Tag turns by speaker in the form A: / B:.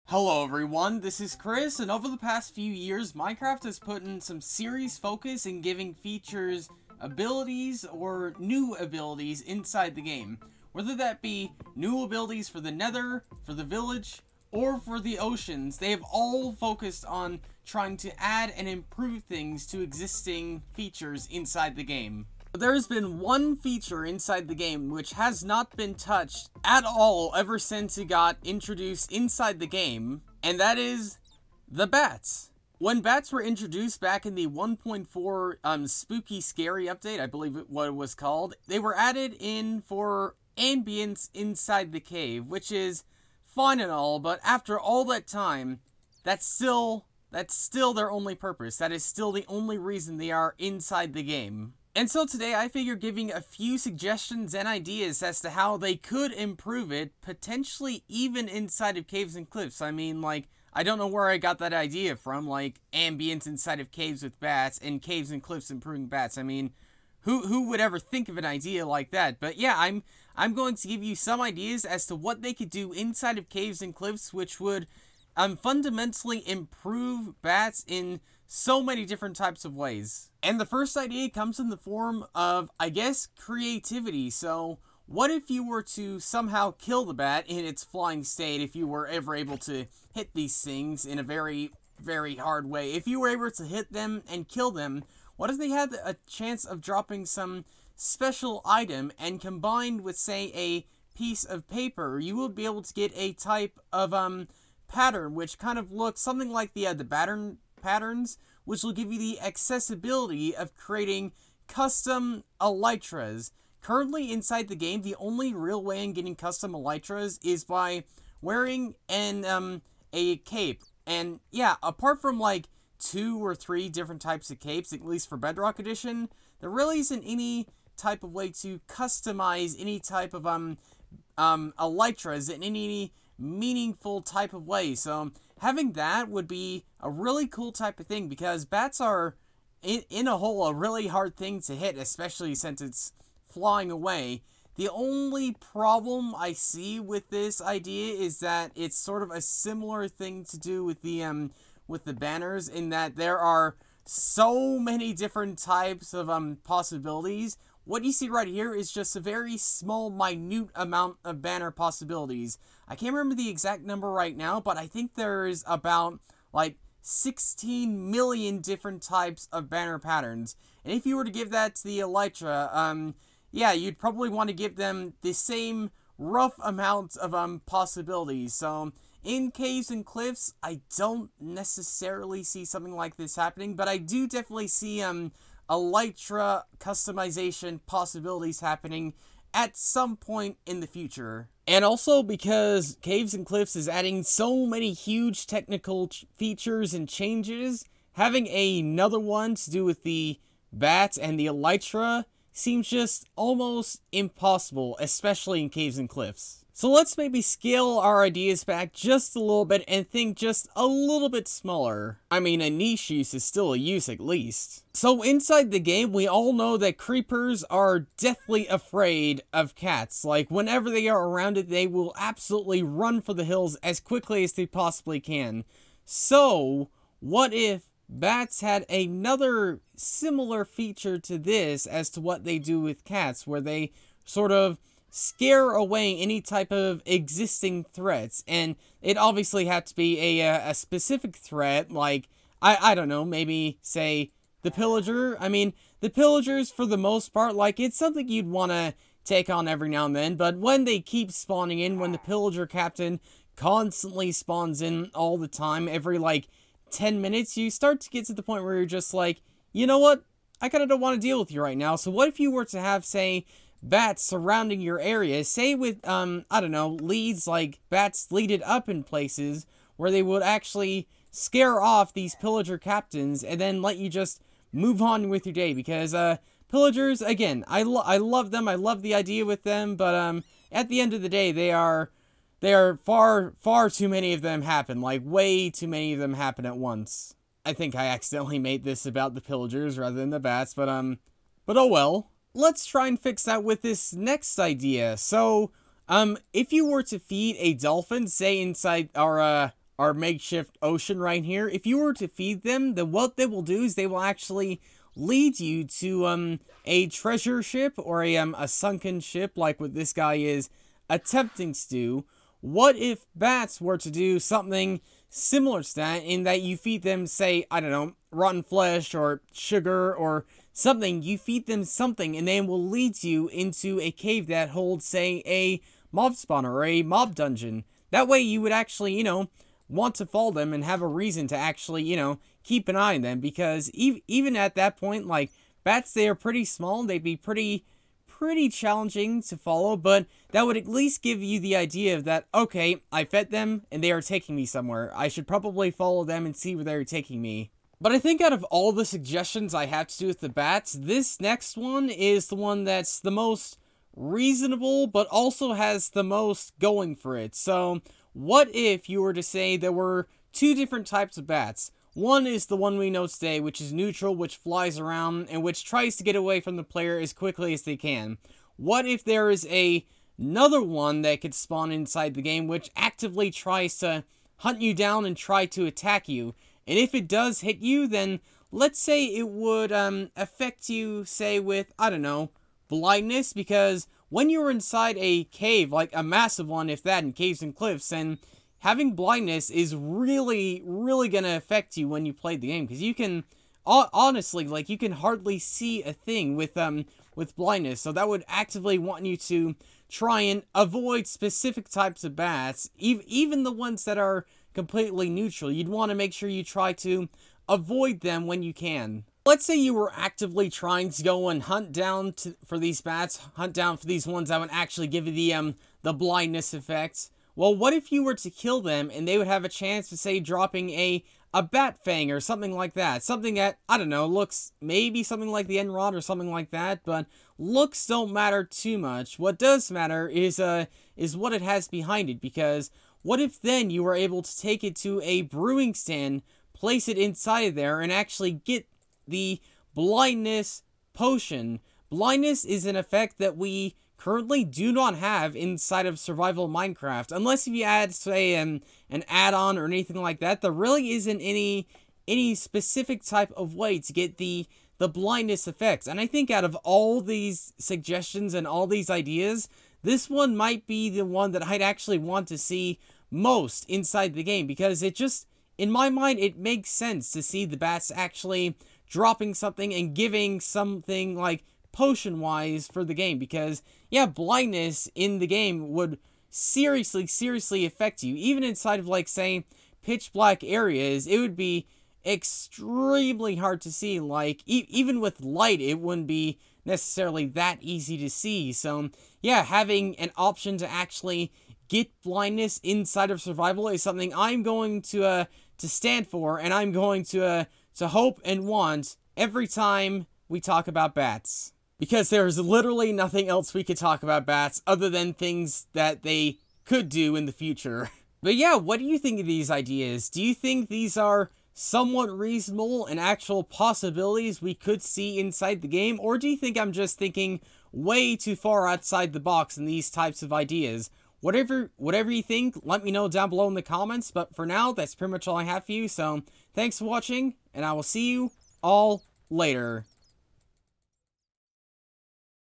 A: Hello everyone, this is Chris, and over the past few years, Minecraft has put in some serious focus in giving features, abilities, or new abilities inside the game. Whether that be new abilities for the Nether, for the village, or for the oceans, they have all focused on trying to add and improve things to existing features inside the game. There has been one feature inside the game which has not been touched at all ever since it got introduced inside the game, and that is the bats. When bats were introduced back in the 1.4 Spooky Scary update, I believe what it was called, they were added in for ambience inside the cave, which is fine and all, but after all that time, that's still their only purpose. That is still the only reason they are inside the game. And so today I figure giving a few suggestions and ideas as to how they could improve it, potentially even inside of caves and cliffs. I mean, like, I don't know where I got that idea from, like, ambience inside of caves with bats and caves and cliffs improving bats. I mean, who would ever think of an idea like that? But yeah, I'm going to give you some ideas as to what they could do inside of caves and cliffs, which would fundamentally improve bats in so many different types of ways. And the first idea comes in the form of, I guess, creativity. So what if you were to somehow kill the bat in its flying state, if you were ever able to hit these things in a very, very hard way? If you were able to hit them and kill them, what if they had a chance of dropping some special item, and combined with, say, a piece of paper, you would be able to get a type of pattern which kind of looks something like the patterns, which will give you the accessibility of creating custom elytras. Currently inside the game, the only real way in getting custom elytras is by wearing a cape. And yeah, apart from like 2 or 3 different types of capes, at least for Bedrock Edition, there really isn't any type of way to customize any type of elytras in any meaningful type of way. So having that would be a really cool type of thing, because bats are in a whole a really hard thing to hit, especially since it's flying away. The only problem I see with this idea is that it's sort of a similar thing to do with the banners, in that there are so many different types of possibilities. What you see right here is just a very small, minute amount of banner possibilities. I can't remember the exact number right now, but I think there's about, like, 16 million different types of banner patterns. And if you were to give that to the elytra, yeah, you'd probably want to give them the same rough amount of possibilities. So in caves and cliffs, I don't necessarily see something like this happening, but I do definitely see elytra customization possibilities happening at some point in the future. And also because Caves and Cliffs is adding so many huge technical features and changes, having another one to do with the bats and the elytra seems just almost impossible, especially in Caves and Cliffs. So let's maybe scale our ideas back just a little bit and think just a little bit smaller. I mean, a niche use is still a use at least. So inside the game, we all know that creepers are deathly afraid of cats. Like, whenever they are around it, they will absolutely run for the hills as quickly as they possibly can. So, what if bats had another similar feature to this as to what they do with cats, where they sort of scare away any type of existing threats? And it obviously had to be a specific threat, like, I don't know, maybe, say, the pillager. I mean, the pillagers, for the most part, like, it's something you'd want to take on every now and then, but when they keep spawning in, when the pillager captain constantly spawns in all the time, every, like, 10 minutes, you start to get to the point where you're just like, you know what, I kind of don't want to deal with you right now. So what if you were to have, say, bats surrounding your area, say with, I don't know, leads, like bats leaded up in places where they would actually scare off these pillager captains and then let you just move on with your day, because, pillagers, again, I love them, I love the idea with them, but, at the end of the day, they are far too many of them happen, like, way too many of them happen at once. I think I accidentally made this about the pillagers rather than the bats, but oh well. Let's try and fix that with this next idea. So, if you were to feed a dolphin, say inside our our makeshift ocean right here, if you were to feed them, then what they will do is they will actually lead you to a treasure ship or a sunken ship like what this guy is attempting to do. What if bats were to do something similar to that, in that you feed them, say, I don't know, rotten flesh or sugar or something, you feed them something and they will lead you into a cave that holds, say, a mob spawner or a mob dungeon. That way you would actually, you know, want to follow them and have a reason to actually, you know, keep an eye on them, because even at that point, like, bats, they are pretty small, they'd be pretty challenging to follow, but that would at least give you the idea of that, okay, I fed them and they are taking me somewhere. I should probably follow them and see where they're taking me. But I think out of all the suggestions I have to do with the bats, this next one is the one that's the most reasonable, but also has the most going for it. So, what if you were to say there were two different types of bats? One is the one we know today, which is neutral, which flies around, and which tries to get away from the player as quickly as they can. What if there is another one that could spawn inside the game, which actively tries to hunt you down and try to attack you? And if it does hit you, then let's say it would affect you, say, with, I don't know, blindness, because when you're inside a cave, like a massive one, if that, in caves and cliffs, then having blindness is really gonna affect you when you play the game, because you can, honestly, like, you can hardly see a thing with blindness, so that would actively want you to try and avoid specific types of bats, even the ones that are completely neutral. You'd want to make sure you try to avoid them when you can. Let's say you were actively trying to go and hunt down for these bats, hunt down for these ones that would actually give you the blindness effect. Well, what if you were to kill them and they would have a chance to, say, dropping a bat fang or something like that? Something that, I don't know, looks maybe something like the end rod or something like that, but looks don't matter too much. What does matter is what it has behind it, because what if then you were able to take it to a brewing stand, place it inside of there, and actually get the blindness potion? Blindness is an effect that we currently do not have inside of Survival Minecraft. Unless if you add, say, an add-on or anything like that, there really isn't any specific type of way to get the blindness effects. And I think out of all these suggestions and all these ideas, this one might be the one that I'd actually want to see most inside the game, because it just, in my mind, it makes sense to see the bats actually dropping something and giving something, like, potion-wise for the game, because, yeah, blindness in the game would seriously affect you. Even inside of, like, say, pitch black areas, it would be extremely hard to see. Like, even with light, it wouldn't be necessarily that easy to see. So, yeah, having an option to actually get blindness inside of survival is something I'm going to stand for, and I'm going to hope and want every time we talk about bats. Because there's literally nothing else we could talk about bats other than things that they could do in the future. But yeah, what do you think of these ideas? Do you think these are somewhat reasonable and actual possibilities we could see inside the game? Or do you think I'm just thinking way too far outside the box in these types of ideas? Whatever you think, let me know down below in the comments. But for now, that's pretty much all I have for you. So, thanks for watching, and I will see you all later.